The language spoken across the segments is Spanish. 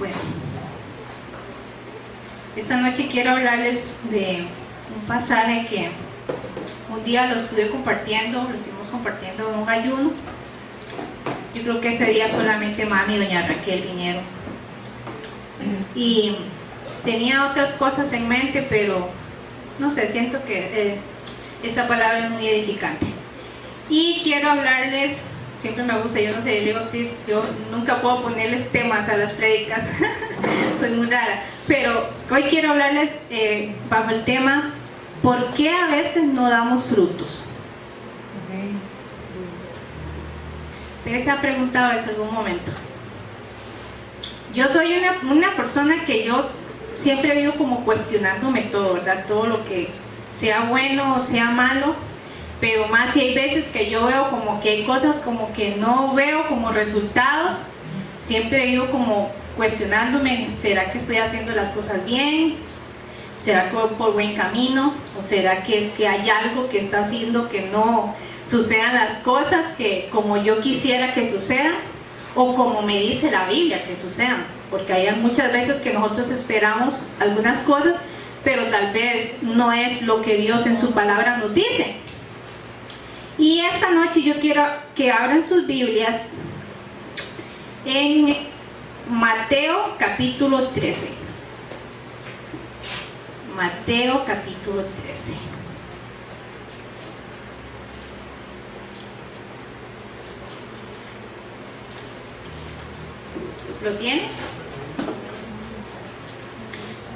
Bueno, esta noche quiero hablarles de un pasaje que un día lo estuvimos compartiendo en un ayuno. Yo creo que ese día solamente mami y doña Raquel vinieron. Y tenía otras cosas en mente, pero no sé, siento que esta palabra es muy edificante. Y quiero hablarles, siempre me gusta, yo no sé, yo nunca puedo ponerles temas a las prédicas, soy muy rara, pero hoy quiero hablarles bajo el tema, ¿por qué a veces no damos frutos? ¿Ustedes se han preguntado eso en algún momento? Yo soy una persona que yo siempre vivo como cuestionándome todo, ¿verdad? Todo lo que sea bueno o sea malo, pero más si hay veces que yo veo como que hay cosas como que no veo como resultados, siempre vivo como cuestionándome, ¿será que estoy haciendo las cosas bien? ¿Será que voy por buen camino? ¿O será que es que hay algo que está haciendo que no sucedan las cosas que como yo quisiera que sucedan? O como me dice la Biblia que sucedan, porque hay muchas veces que nosotros esperamos algunas cosas, pero tal vez no es lo que Dios en su palabra nos dice. Y esta noche yo quiero que abran sus Biblias en Mateo capítulo 13. Mateo capítulo 13. ¿Lo tiene?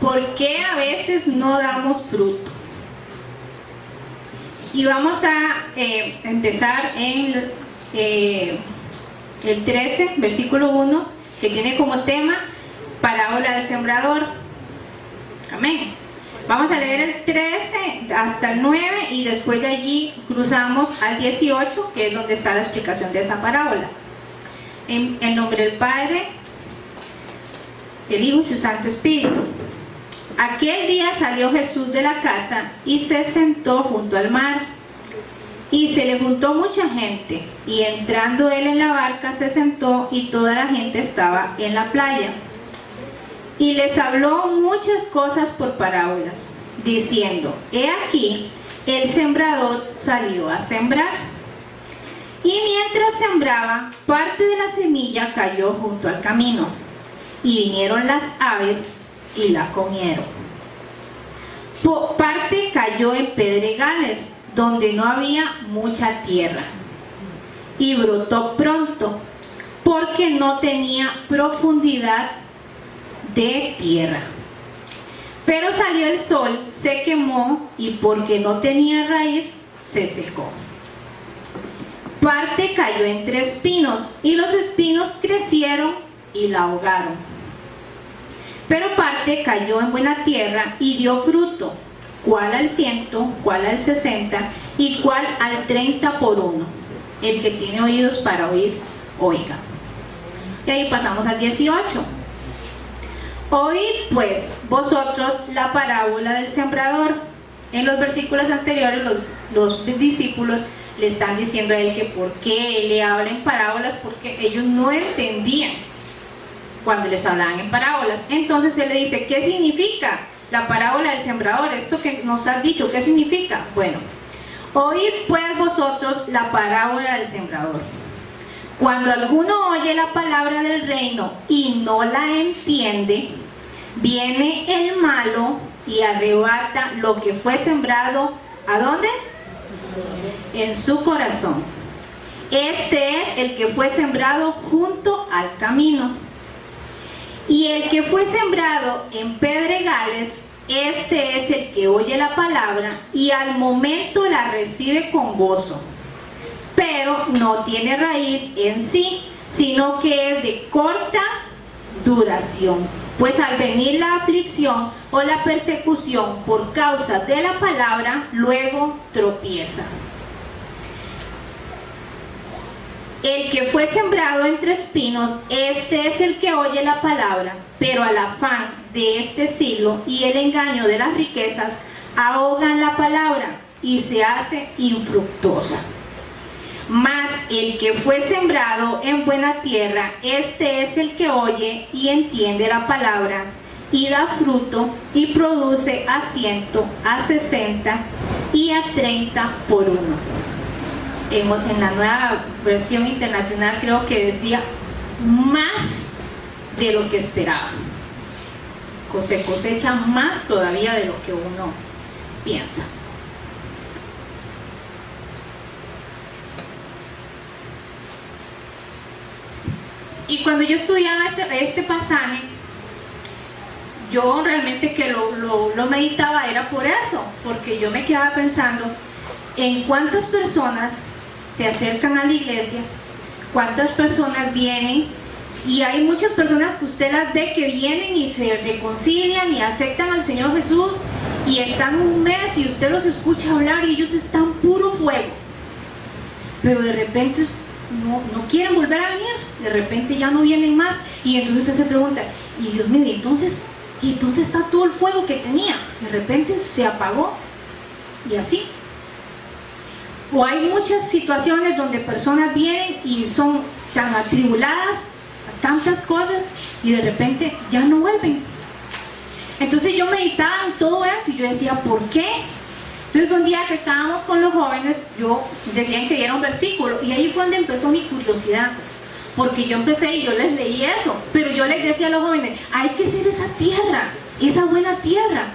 ¿Por qué a veces no damos fruto? Y vamos a empezar en el 13, versículo 1, que tiene como tema parábola del sembrador. Amén. Vamos a leer el 13 hasta el 9 y después de allí cruzamos al 18, que es donde está la explicación de esa parábola. En el nombre del Padre, el Hijo y su Santo Espíritu. Aquel día salió Jesús de la casa y se sentó junto al mar. Y se le juntó mucha gente, y entrando él en la barca se sentó, y toda la gente estaba en la playa. Y les habló muchas cosas por parábolas, diciendo: He aquí, el sembrador salió a sembrar. Y mientras sembraba, parte de la semilla cayó junto al camino, y vinieron las aves y la comieron. Parte cayó en pedregales, donde no había mucha tierra, y brotó pronto, porque no tenía profundidad de tierra. Pero salió el sol, se quemó, y porque no tenía raíz, se secó. Parte cayó entre espinos, y los espinos crecieron y la ahogaron. Pero parte cayó en buena tierra y dio fruto, cuál al 100, cuál al 60 y cuál al 30 por uno. El que tiene oídos para oír, oiga. Y ahí pasamos al 18. Oíd pues vosotros la parábola del sembrador. En los versículos anteriores los discípulos le están diciendo a él que por qué él le habla en parábolas, porque ellos no entendían cuando les hablaban en parábolas. Entonces él le dice: ¿qué significa la parábola del sembrador? Esto que nos has dicho, ¿qué significa? Bueno, oíd pues vosotros la parábola del sembrador. Cuando alguno oye la palabra del reino y no la entiende, viene el malo y arrebata lo que fue sembrado. ¿A dónde? En su corazón. Este es el que fue sembrado junto al camino. Y el que fue sembrado en pedregales, este es el que oye la palabra y al momento la recibe con gozo, pero no tiene raíz en sí, sino que es de corta duración. Pues al venir la aflicción o la persecución por causa de la palabra, luego tropieza. El que fue sembrado entre espinos, este es el que oye la palabra, pero al afán de este siglo y el engaño de las riquezas ahogan la palabra y se hace infructuosa. Mas el que fue sembrado en buena tierra, este es el que oye y entiende la palabra, y da fruto, y produce a 100, a 60 y a 30 por uno. En la nueva versión internacional creo que decía más de lo que esperaba. Se cosecha más todavía de lo que uno piensa. Y cuando yo estudiaba este pasaje, yo realmente que lo meditaba era por eso, porque yo me quedaba pensando en cuántas personas se acercan a la iglesia, cuántas personas vienen, y hay muchas personas que usted las ve que vienen y se reconcilian y aceptan al Señor Jesús y están un mes y usted los escucha hablar y ellos están puro fuego, pero de repente no quieren volver a venir, de repente ya no vienen más, y entonces usted se pregunta, y Dios mío, entonces, ¿y dónde está todo el fuego que tenía? De repente se apagó, y así. O hay muchas situaciones donde personas vienen y son tan atribuladas a tantas cosas y de repente ya no vuelven. Entonces yo meditaba en todo eso y yo decía, ¿por qué? Entonces un día que estábamos con los jóvenes, yo decían que diera un versículo, y ahí fue donde empezó mi curiosidad, porque yo empecé y yo les leí eso, pero yo les decía a los jóvenes, hay que ser esa tierra, esa buena tierra.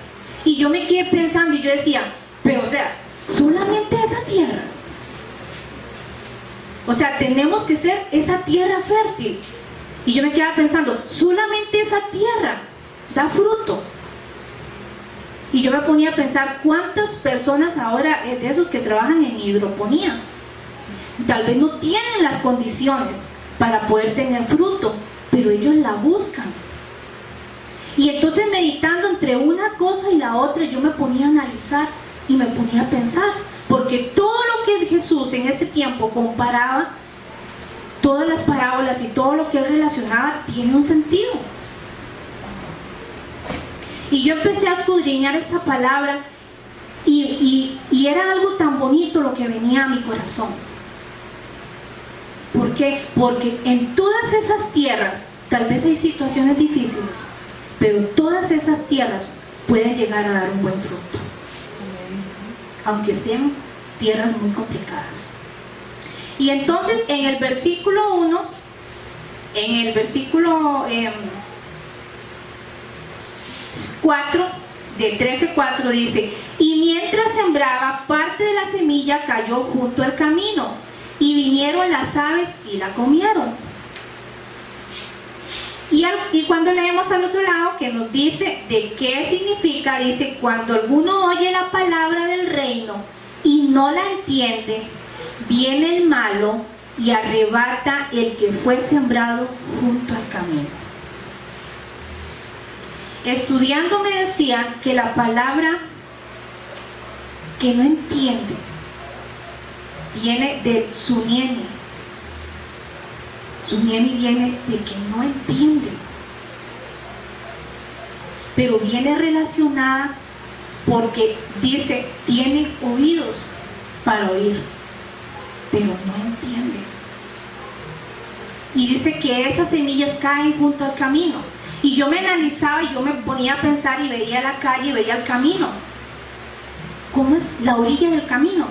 Y yo me quedé pensando y yo decía, pero o sea, solamente esa tierra. O sea, tenemos que ser esa tierra fértil. Y yo me quedaba pensando, solamente esa tierra da fruto. Y yo me ponía a pensar cuántas personas ahora de esos que trabajan en hidroponía tal vez no tienen las condiciones para poder tener fruto, pero ellos la buscan. Y entonces meditando entre una cosa y la otra, yo me ponía a analizar y me ponía a pensar, porque todo lo que Jesús en ese tiempo comparaba, todas las parábolas y todo lo que él relacionaba tiene un sentido. Y yo empecé a escudriñar esa palabra y era algo tan bonito lo que venía a mi corazón. ¿Por qué? Porque en todas esas tierras, tal vez hay situaciones difíciles, pero todas esas tierras pueden llegar a dar un buen fruto, aunque sean tierras muy complicadas. Y entonces en el versículo 1, en el versículo 4, de 13:4 dice, y mientras sembraba, parte de la semilla cayó junto al camino, y vinieron las aves y la comieron. Y cuando leemos al otro lado, que nos dice de qué significa, dice, cuando alguno oye la palabra del reino y no la entiende, viene el malo y arrebata el que fue sembrado junto al camino. Estudiando me decían que la palabra que no entiende viene de suniemi. Suniemi viene de que no entiende, pero viene relacionada porque dice, tiene oídos para oír, pero no entiende. Y dice que esas semillas caen junto al camino. Y yo me analizaba y yo me ponía a pensar y veía la calle y veía el camino. ¿Cómo es la orilla del camino?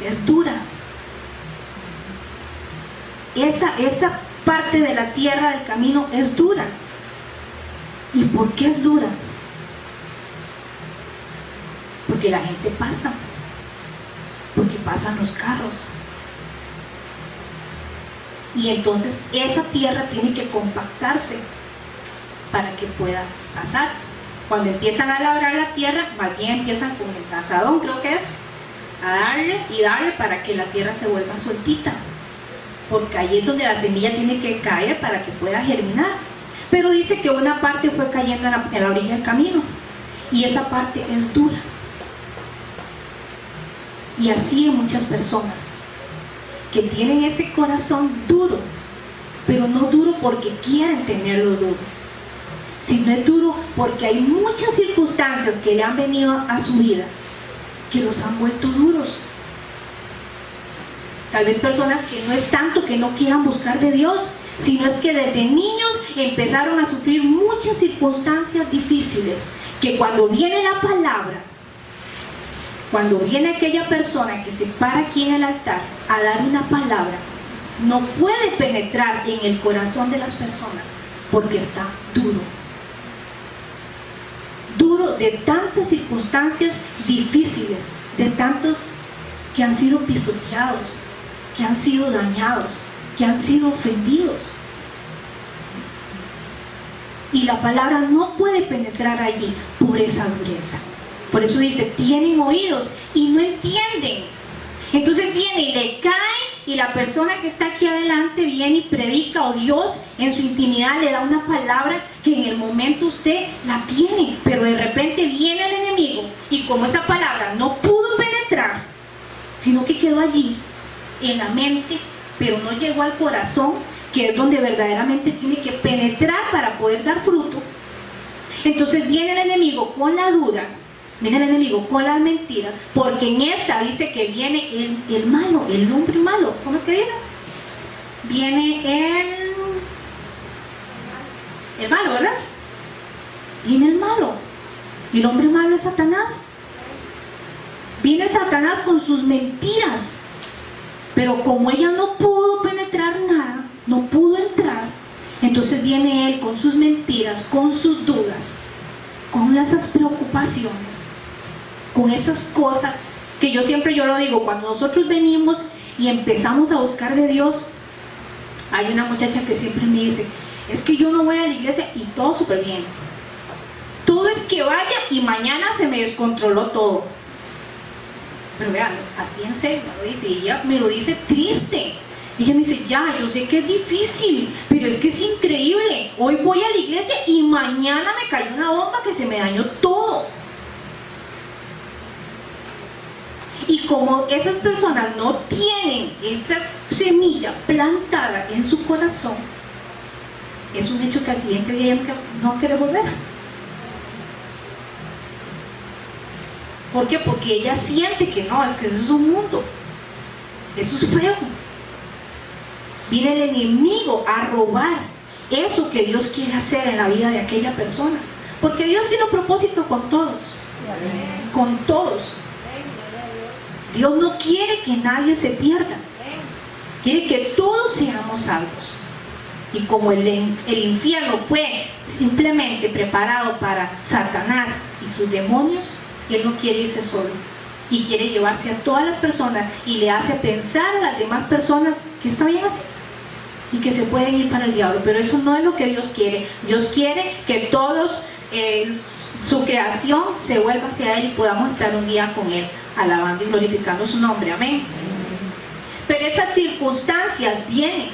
Es dura. Esa parte de la tierra del camino es dura. ¿Y por qué es dura? Porque la gente pasa, porque pasan los carros, y entonces esa tierra tiene que compactarse para que pueda pasar. Cuando empiezan a labrar la tierra, más bien empiezan con el cazadón, creo que es, a darle y darle para que la tierra se vuelva sueltita, porque ahí es donde la semilla tiene que caer para que pueda germinar. Pero dice que una parte fue cayendo en la orilla del camino, y esa parte es dura. Y así hay muchas personas que tienen ese corazón duro, pero no duro porque quieren tenerlo duro, sino es duro porque hay muchas circunstancias que le han venido a su vida que los han vuelto duros. Tal vez personas que no es tanto que no quieran buscar de Dios, sino es que desde niños empezaron a sufrir muchas circunstancias difíciles, que cuando viene la palabra, cuando viene aquella persona que se para aquí en el altar a dar una palabra, no puede penetrar en el corazón de las personas porque está duro. Duro de tantas circunstancias difíciles, de tantos que han sido pisoteados, que han sido dañados, que han sido ofendidos. Y la palabra no puede penetrar allí por esa dureza. Por eso dice, tienen oídos y no entienden. Entonces viene y le cae, y la persona que está aquí adelante viene y predica, o Dios en su intimidad le da una palabra que en el momento usted la tiene, pero de repente viene el enemigo, y como esa palabra no pudo penetrar, sino que quedó allí en la mente, pero no llegó al corazón, que es donde verdaderamente tiene que penetrar para poder dar fruto. Entonces viene el enemigo con la duda, viene el enemigo con las mentiras, porque en esta dice que viene el malo, el hombre malo. ¿Cómo es que dice? Viene el malo, ¿verdad? Viene el malo. Y el hombre malo es Satanás. Viene Satanás con sus mentiras. Pero como ella no pudo penetrar nada, no pudo entrar, entonces viene él con sus mentiras, con sus dudas, con esas preocupaciones, con esas cosas que yo lo digo, cuando nosotros venimos y empezamos a buscar de Dios. Hay una muchacha que siempre me dice, es que yo no voy a la iglesia y todo súper bien, todo es que vaya y mañana se me descontroló todo. Pero vean, así en serio me lo dice, y ella me lo dice triste. Ella me dice, ya, yo sé que es difícil, pero es que es increíble, hoy voy a la iglesia y mañana me cayó una bomba que se me dañó todo. Y como esas personas no tienen esa semilla plantada en su corazón, es un hecho que al siguiente día no quiere volver. ¿Por qué? Porque ella siente que no, es que eso es un mundo, eso es feo. Viene el enemigo a robar eso que Dios quiere hacer en la vida de aquella persona, porque Dios tiene un propósito con todos, con todos. Dios no quiere que nadie se pierda, quiere que todos seamos salvos. Y como el infierno fue simplemente preparado para Satanás y sus demonios, Él no quiere irse solo y quiere llevarse a todas las personas, y le hace pensar a las demás personas que está bien así y que se pueden ir para el diablo. Pero eso no es lo que Dios quiere. Dios quiere que todos, su creación se vuelva hacia Él y podamos estar un día con Él, alabando y glorificando su nombre. Amén. Pero esas circunstancias vienen,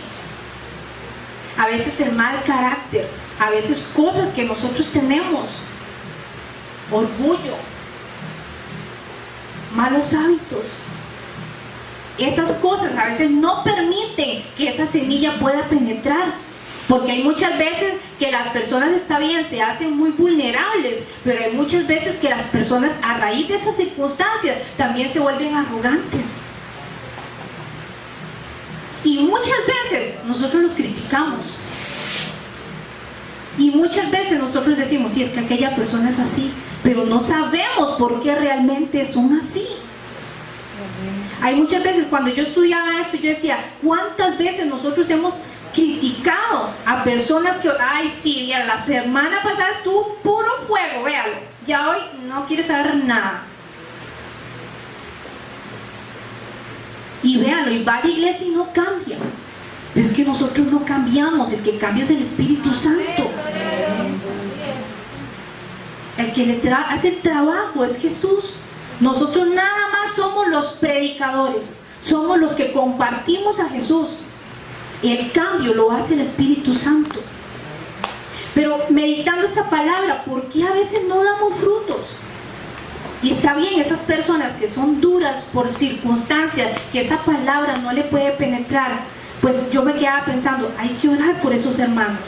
a veces el mal carácter, a veces cosas que nosotros tenemos, orgullo, malos hábitos. Esas cosas a veces no permiten que esa semilla pueda penetrar, porque hay muchas veces que las personas, está bien, se hacen muy vulnerables, pero hay muchas veces que las personas, a raíz de esas circunstancias, también se vuelven arrogantes. Y muchas veces nosotros los criticamos, y muchas veces nosotros decimos, sí, es que aquella persona es así, pero no sabemos por qué realmente son así. Hay muchas veces, cuando yo estudiaba esto, yo decía, ¿cuántas veces nosotros hemos criticado a personas que, ay, sí, ya la semana pasada estuvo puro fuego, véalo, ya hoy no quiere saber nada? Y véalo, y va a la iglesia y no cambia. Pero es que nosotros no cambiamos, el que cambia es el Espíritu Santo. El que le hace el trabajo es Jesús. Nosotros nada más somos los predicadores, somos los que compartimos a Jesús. El cambio lo hace el Espíritu Santo. Pero meditando esta palabra, ¿por qué a veces no damos frutos? Y está bien, esas personas que son duras por circunstancias, que esa palabra no le puede penetrar, pues yo me quedaba pensando, hay que orar por esos hermanos.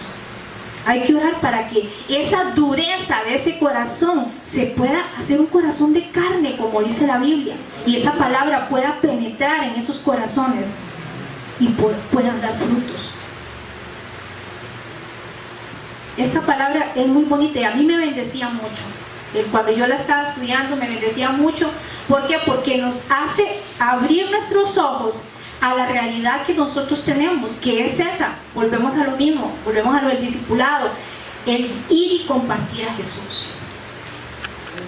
Hay que orar para que esa dureza de ese corazón se pueda hacer un corazón de carne, como dice la Biblia, y esa palabra pueda penetrar en esos corazones y puedan dar frutos. Esta palabra es muy bonita y a mí me bendecía mucho. Cuando yo la estaba estudiando me bendecía mucho. ¿Por qué? Porque nos hace abrir nuestros ojos a la realidad que nosotros tenemos, que es esa. Volvemos a lo mismo, volvemos a lo del discipulado, el ir y compartir a Jesús,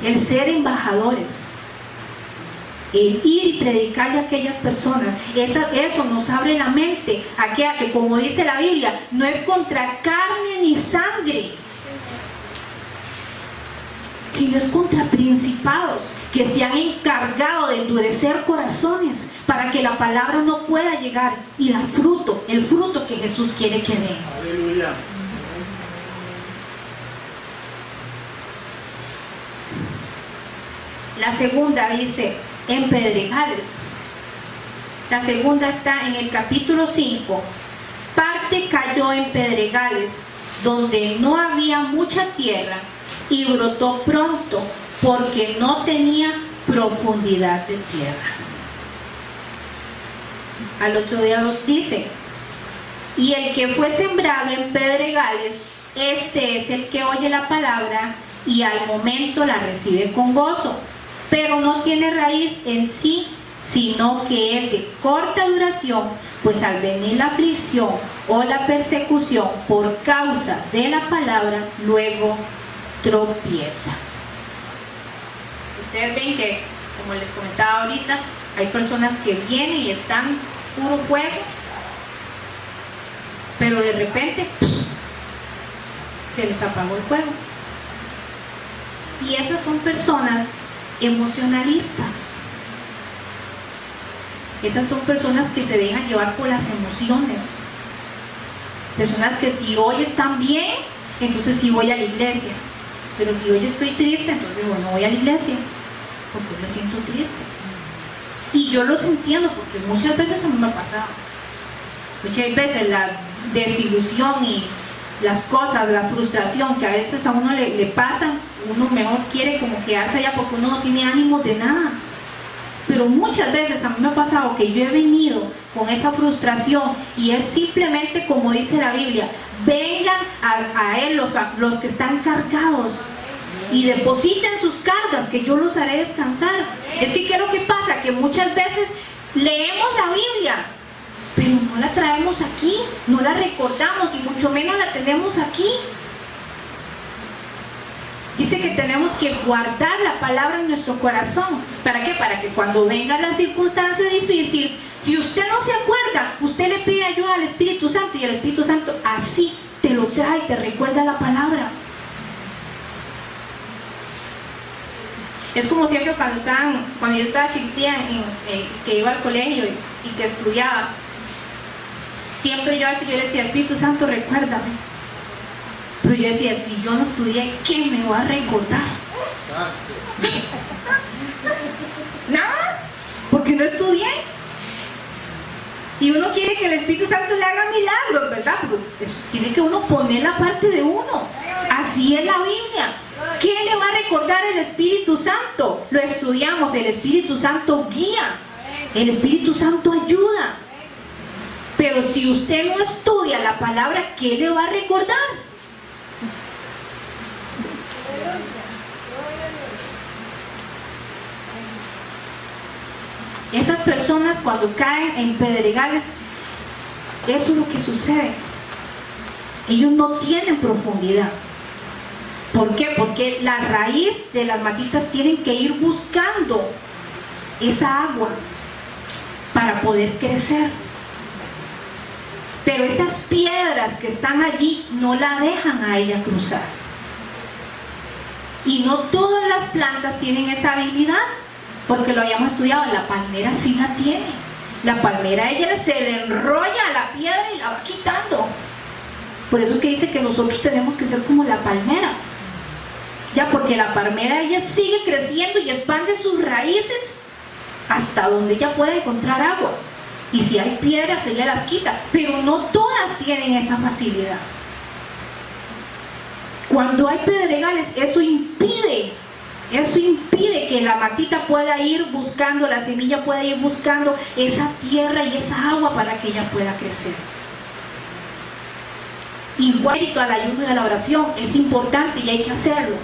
el ser embajadores, el ir y predicarle a aquellas personas. Eso nos abre la mente a que, como dice la Biblia, no es contra carne ni sangre, sino es contra principados que se han encargado de endurecer corazones para que la palabra no pueda llegar y dar fruto, el fruto que Jesús quiere que dé. Aleluya. La segunda dice, en pedregales. La segunda está en el capítulo 5. Parte cayó en pedregales, donde no había mucha tierra, y brotó pronto, porque no tenía profundidad de tierra. Al otro día dice, y el que fue sembrado en pedregales, este es el que oye la palabra y al momento la recibe con gozo, pero no tiene raíz en sí, sino que es de corta duración, pues al venir la aflicción o la persecución por causa de la palabra, luego tropieza. Ustedes ven que, como les comentaba ahorita, hay personas que vienen y están puro fuego, pero de repente se les apagó el fuego. Y esas son personas emocionalistas. Esas son personas que se dejan llevar por las emociones. Personas que si hoy están bien, entonces sí voy a la iglesia. Pero si hoy estoy triste, entonces no voy a la iglesia, porque me siento triste. Y yo los entiendo, porque muchas veces a mí me ha pasado. Muchas veces la desilusión y las cosas, la frustración que a veces a uno le pasan, uno mejor quiere como quedarse allá porque uno no tiene ánimo de nada. Pero muchas veces a mí me ha pasado que yo he venido con esa frustración y es simplemente como dice la Biblia, vengan a Él los que están cargados y depositen sus cargas, que yo los haré descansar. Es que ¿qué es lo que pasa? Que muchas veces leemos la Biblia, pero no la traemos aquí, no la recordamos y mucho menos la tenemos aquí. Dice que tenemos que guardar la palabra en nuestro corazón. ¿Para qué? Para que cuando venga la circunstancia difícil, si usted no se acuerda, usted le pide ayuda al Espíritu Santo y el Espíritu Santo así te lo trae, te recuerda la palabra. Es como siempre cuando yo estaba chiquitilla, que iba al colegio y que estudiaba, siempre yo le decía, Espíritu Santo, recuérdame. Pero yo decía, si yo no estudié, ¿quién me va a recordar? Nada, porque no estudié. Y uno quiere que el Espíritu Santo le haga milagros, ¿verdad? Pues tiene que uno poner la parte de uno. Así es la Biblia. ¿Quién le va a recordar el Espíritu Santo? Lo estudiamos, el Espíritu Santo guía, el Espíritu Santo ayuda. Pero si usted no estudia la palabra, ¿qué le va a recordar? Esas personas cuando caen en pedregales, eso es lo que sucede. Ellos no tienen profundidad. ¿Por qué? Porque la raíz de las matitas tienen que ir buscando esa agua para poder crecer. Pero esas piedras que están allí no la dejan a ella cruzar. Y no todas las plantas tienen esa habilidad, porque lo habíamos estudiado. La palmera sí la tiene. La palmera ella se le enrolla a la piedra y la va quitando. Por eso que dice que nosotros tenemos que ser como la palmera. Ya, porque la palmera ella sigue creciendo y expande sus raíces hasta donde ella pueda encontrar agua. Y si hay piedras ella las quita, pero no todas tienen esa facilidad. Cuando hay pedregales, eso impide que la matita pueda ir buscando, la semilla pueda ir buscando esa tierra y esa agua para que ella pueda crecer. Igual al ayuno y a la oración es importante y hay que hacerlo,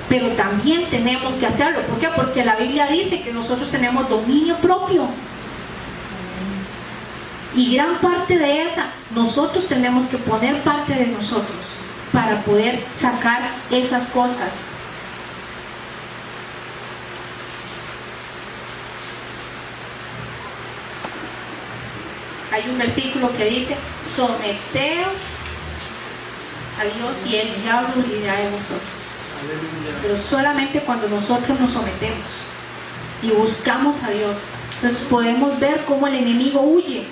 pero también tenemos que hacerlo. ¿Por qué? Porque la Biblia dice que nosotros tenemos dominio propio, y gran parte de esa nosotros tenemos que poner parte de nosotros para poder sacar esas cosas. Hay un versículo que dice: someteos a Dios y Él ya os librará de vosotros. Aleluya. Pero solamente cuando nosotros nos sometemos y buscamos a Dios, entonces podemos ver cómo el enemigo huye.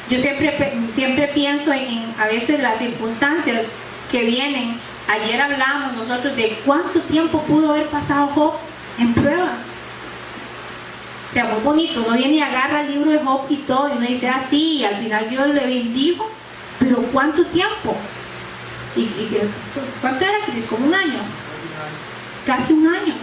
Yo siempre pienso en a veces las circunstancias que vienen. Ayer hablábamos nosotros de cuánto tiempo pudo haber pasado Job en prueba. O sea, muy bonito, uno viene y agarra el libro de Job y todo, y uno dice, ah, sí, y al final Dios le bendijo, pero ¿cuánto tiempo? ¿Cuánto era, Cris? ¿Como un año? Casi un año.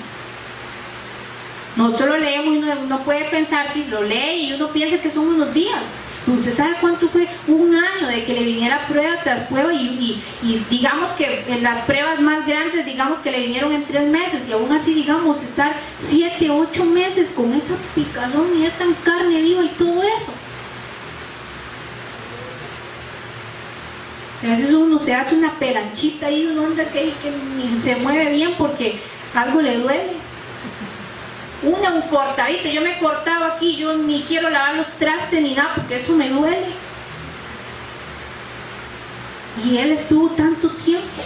Nosotros lo leemos y uno puede pensar, si lo lee y uno piensa que son unos días. ¿Usted sabe cuánto fue? Un año de que le viniera prueba tras prueba, y digamos que en las pruebas más grandes, digamos que le vinieron en 3 meses, y aún así, digamos, estar 7, 8 meses con esa picazón y esa carne viva y todo eso. A veces uno se hace una pelanchita y uno anda que ni se mueve bien porque algo le duele. Un cortadito, yo me cortaba aquí, yo ni quiero lavar los trastes ni nada porque eso me duele. Y él estuvo tanto tiempo.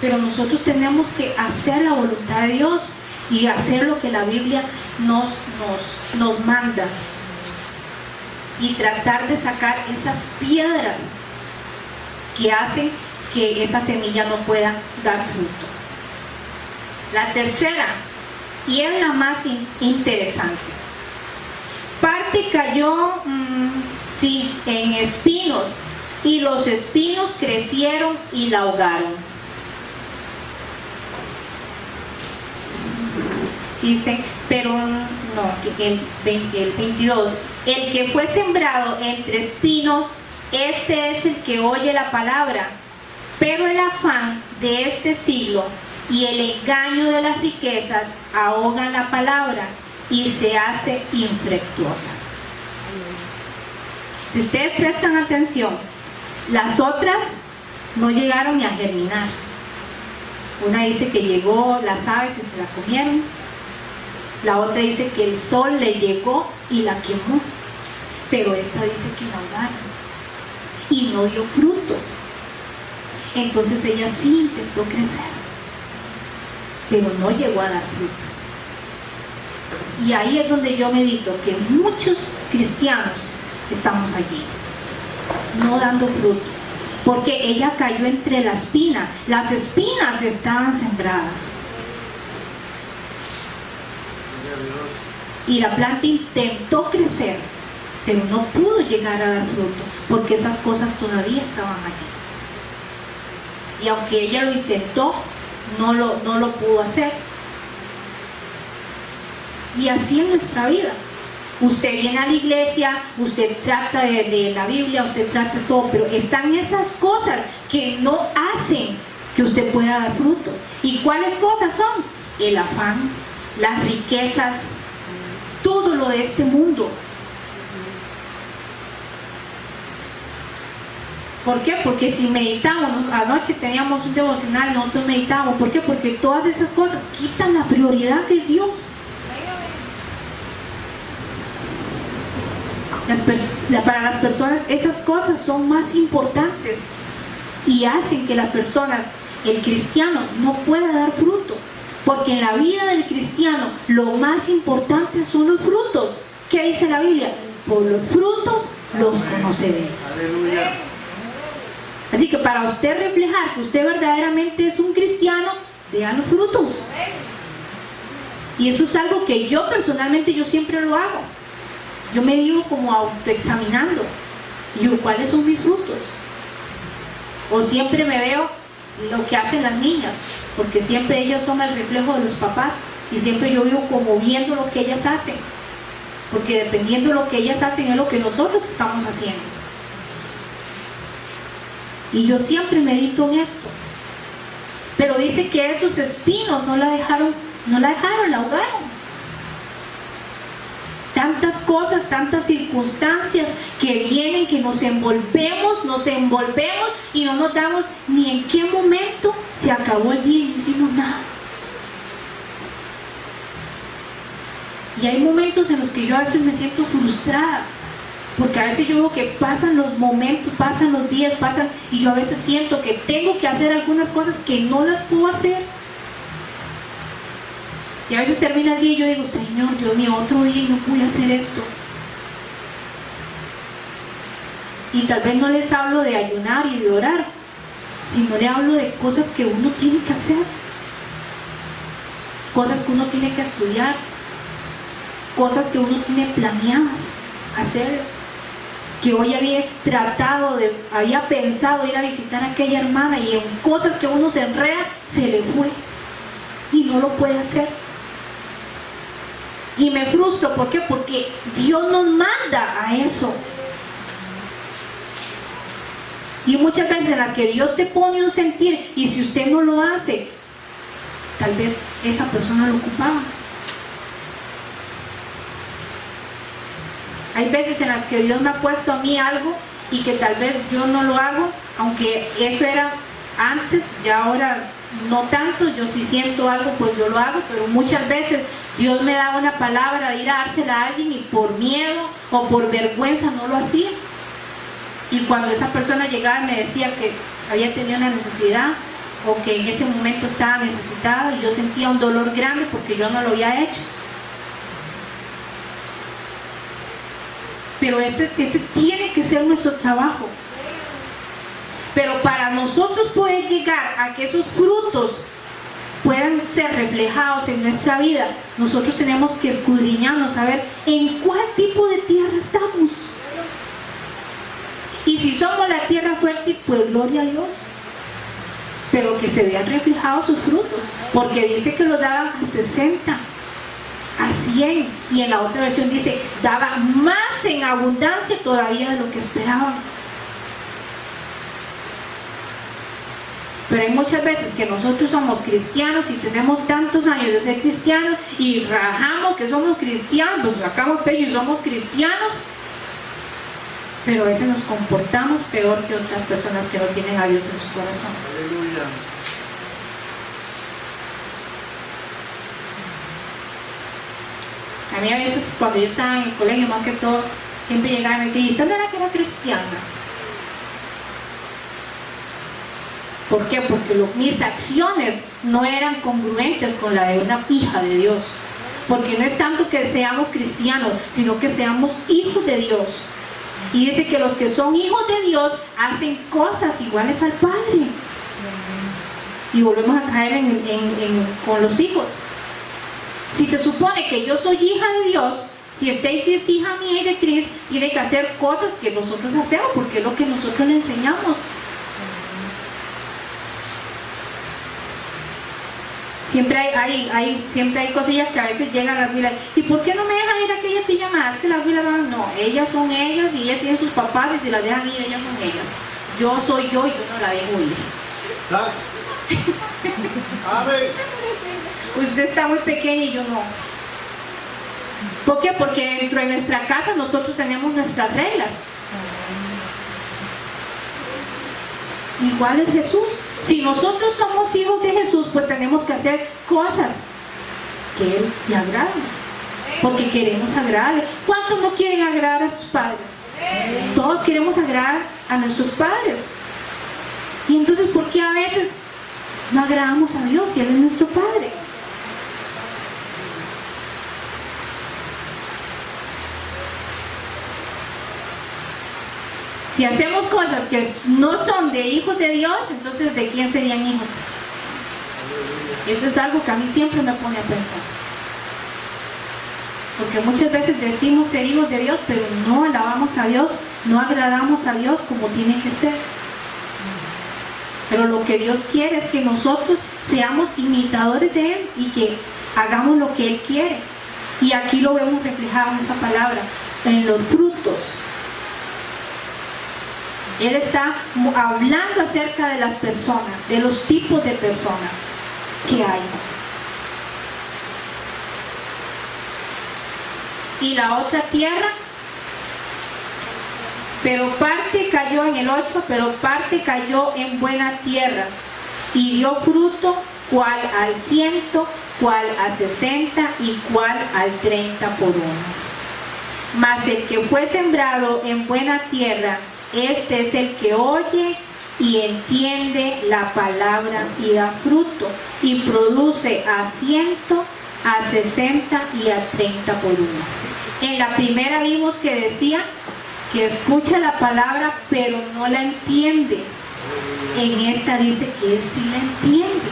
Pero nosotros tenemos que hacer la voluntad de Dios y hacer lo que la Biblia nos manda, y tratar de sacar esas piedras que hacen que esta semilla no pueda dar fruto. La tercera, y es la más interesante. Parte cayó, en espinos, y los espinos crecieron y la ahogaron. Dice, pero no, el 22. El que fue sembrado entre espinos, este es el que oye la palabra, pero el afán de este siglo y el engaño de las riquezas ahogan la palabra y se hace infructuosa. Si ustedes prestan atención, las otras no llegaron ni a germinar. Una dice que llegó las aves y se la comieron. La otra dice que el sol le llegó y la quemó. Pero esta dice que la ahogaron y no dio fruto. Entonces ella sí intentó crecer, pero no llegó a dar fruto. Y ahí es donde yo medito que muchos cristianos estamos allí, no dando fruto, porque ella cayó entre la espina. Las espinas estaban sembradas y la planta intentó crecer, pero no pudo llegar a dar fruto porque esas cosas todavía estaban allí. Y aunque ella lo intentó, no lo pudo hacer. Y así en nuestra vida. Usted viene a la iglesia, usted trata de la Biblia, usted trata todo, pero están esas cosas que no hacen que usted pueda dar fruto. ¿Y cuáles cosas son? El afán, las riquezas, todo lo de este mundo. ¿Por qué? Porque si meditamos, anoche teníamos un devocional, nosotros meditamos. ¿Por qué? Porque todas esas cosas quitan la prioridad de Dios. Para las personas esas cosas son más importantes y hacen que las personas, el cristiano, no pueda dar fruto. Porque en la vida del cristiano lo más importante son los frutos. ¿Qué dice la Biblia? Por los frutos los conoceréis. Aleluya. Así que para usted reflejar que usted verdaderamente es un cristiano, vean los frutos. Y eso es algo que yo personalmente, yo siempre lo hago. Yo me vivo como autoexaminando. Y yo, ¿cuáles son mis frutos? O siempre me veo lo que hacen las niñas, porque siempre ellas son el reflejo de los papás, y siempre yo vivo como viendo lo que ellas hacen, porque dependiendo de lo que ellas hacen es lo que nosotros estamos haciendo. Y yo siempre medito en esto. Pero dice que esos espinos no la dejaron, la ahogaron. Tantas cosas, tantas circunstancias que vienen, que nos envolvemos y no nos damos ni en qué momento se acabó el día y no hicimos nada. Y hay momentos en los que yo a veces me siento frustrada, porque a veces yo veo que pasan los momentos, pasan los días, y yo a veces siento que tengo que hacer algunas cosas que no las puedo hacer. Y a veces termina el día y yo digo, Señor, Dios mío, otro día y no pude hacer esto. Y tal vez no les hablo de ayunar y de orar, sino le hablo de cosas que uno tiene que hacer, cosas que uno tiene que estudiar, cosas que uno tiene planeadas hacer, que hoy había pensado ir a visitar a aquella hermana, y en cosas que uno se enreda, se le fue y no lo puede hacer. Y me frustro, ¿por qué? Porque Dios nos manda a eso. Y muchas veces en las que Dios te pone un sentir, y si usted no lo hace, tal vez esa persona lo ocupaba. Hay veces en las que Dios me ha puesto a mí algo y que tal vez yo no lo hago, aunque eso era antes, ya ahora no tanto. Yo si siento algo, pues yo lo hago, pero muchas veces Dios me da una palabra de ir a dársela a alguien y por miedo o por vergüenza no lo hacía. Y cuando esa persona llegaba y me decía que había tenido una necesidad o que en ese momento estaba necesitada, yo sentía un dolor grande porque yo no lo había hecho. Pero ese tiene que ser nuestro trabajo. Pero para nosotros poder llegar a que esos frutos puedan ser reflejados en nuestra vida, nosotros tenemos que escudriñarnos, a ver en cuál tipo de tierra estamos. Y si somos la tierra fértil, pues gloria a Dios. Pero que se vean reflejados sus frutos, porque dice que los daban a 60, a 100, y en la otra versión dice, daba más en abundancia todavía de lo que esperaban. Pero hay muchas veces que nosotros somos cristianos y tenemos tantos años de ser cristianos y rajamos que somos cristianos, sacamos pecho y somos cristianos, pero a veces nos comportamos peor que otras personas que no tienen a Dios en su corazón. Aleluya. A mí a veces cuando yo estaba en el colegio, más que todo, siempre llegaba y me decía, ¿y usted no era que era cristiana? ¿Por qué? Porque mis acciones no eran congruentes con la de una hija de Dios. Porque no es tanto que seamos cristianos, sino que seamos hijos de Dios. Y dice que los que son hijos de Dios hacen cosas iguales al Padre. Y volvemos a caer con los hijos. Si se supone que yo soy hija de Dios, si Stacy es hija mía y de Chris, tiene que hacer cosas que nosotros hacemos, porque es lo que nosotros le enseñamos. Siempre hay cosillas que a veces llegan a las filas. ¿Y por qué no me dejan ir a aquella pijamada? Es que las filas van, no, ellas son ellas y ellas tienen sus papás y si las dejan ir, ellas son ellas. Yo soy yo y yo no la dejo ir. Amén. Usted está muy pequeña y yo no. ¿Por qué? Porque dentro de nuestra casa nosotros tenemos nuestras reglas. Igual es Jesús. Si nosotros somos hijos de Jesús, pues tenemos que hacer cosas que Él le agradan, porque queremos agradarle. ¿Cuántos no quieren agradar a sus padres? Todos queremos agradar a nuestros padres. Y entonces, ¿por qué a veces no agradamos a Dios si Él es nuestro Padre? Si hacemos cosas que no son de hijos de Dios, entonces ¿de quién serían hijos? Eso es algo que a mí siempre me pone a pensar. Porque muchas veces decimos ser hijos de Dios, pero no alabamos a Dios no agradamos a Dios como tiene que ser. Pero lo que Dios quiere es que nosotros seamos imitadores de Él y que hagamos lo que Él quiere. Y aquí lo vemos reflejado en esa palabra, en los frutos. Él está hablando acerca de las personas, de los tipos de personas que hay. Y la otra tierra, pero parte cayó en el 8, pero parte cayó en buena tierra y dio fruto, cual al 100, cual al 60 y cual al 30 por uno. Mas el que fue sembrado en buena tierra, este es el que oye y entiende la palabra y da fruto y produce a 100, a 60 y a 30 por uno. En la primera vimos que decía que escucha la palabra pero no la entiende. En esta dice que él sí la entiende.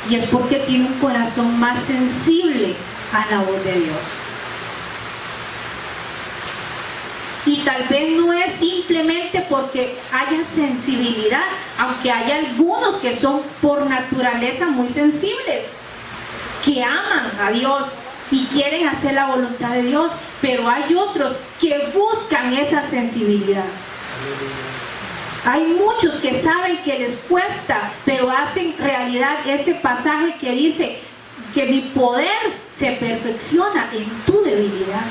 Y es porque tiene un corazón más sensible a la voz de Dios. Y tal vez no es simplemente porque haya sensibilidad, aunque hay algunos que son por naturaleza muy sensibles, que aman a Dios y quieren hacer la voluntad de Dios, pero hay otros que buscan esa sensibilidad. Hay muchos que saben que les cuesta, pero hacen realidad ese pasaje que dice que mi poder se perfecciona en tu debilidad.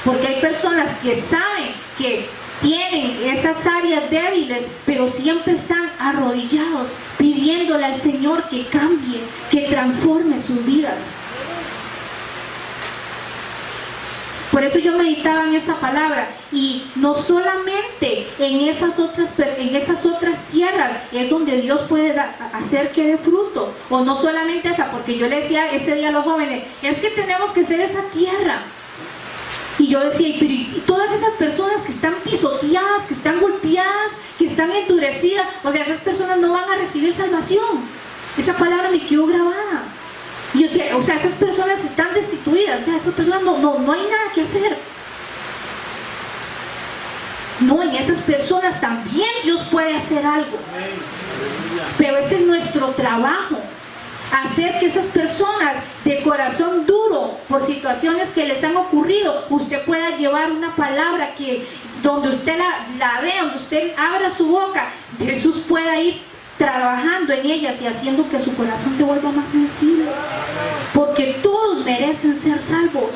Porque hay personas que saben que tienen esas áreas débiles, pero siempre están arrodillados pidiéndole al Señor que cambie, que transforme sus vidas. Por eso yo meditaba en esta palabra, y no solamente en esas otras tierras es donde Dios puede hacer que dé fruto, o no solamente esa, porque yo le decía ese día a los jóvenes, es que tenemos que ser esa tierra. Y yo decía, y todas esas personas que están pisoteadas, que están golpeadas, que están endurecidas, o sea, esas personas no van a recibir salvación. Esa palabra me quedó grabada. Y yo decía, o sea, esas personas están destituidas, ya, esas personas no hay nada que hacer. No, en esas personas también Dios puede hacer algo. Pero ese es nuestro trabajo. Hacer que esas personas de corazón duro por situaciones que les han ocurrido, usted pueda llevar una palabra que donde usted la dé, donde usted abra su boca, Jesús pueda ir trabajando en ellas y haciendo que su corazón se vuelva más sensible, porque todos merecen ser salvos.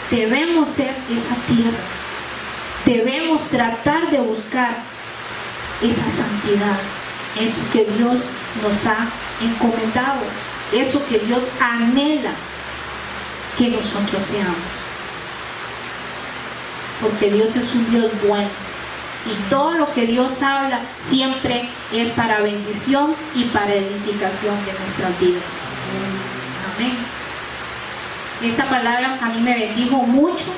Debemos ser esa tierra. Debemos tratar de buscar esa santidad, eso que Dios nos ha encomendado, eso que Dios anhela que nosotros seamos. Porque Dios es un Dios bueno y todo lo que Dios habla siempre es para bendición y para edificación de nuestras vidas. Amén. Esta palabra a mí me bendijo mucho.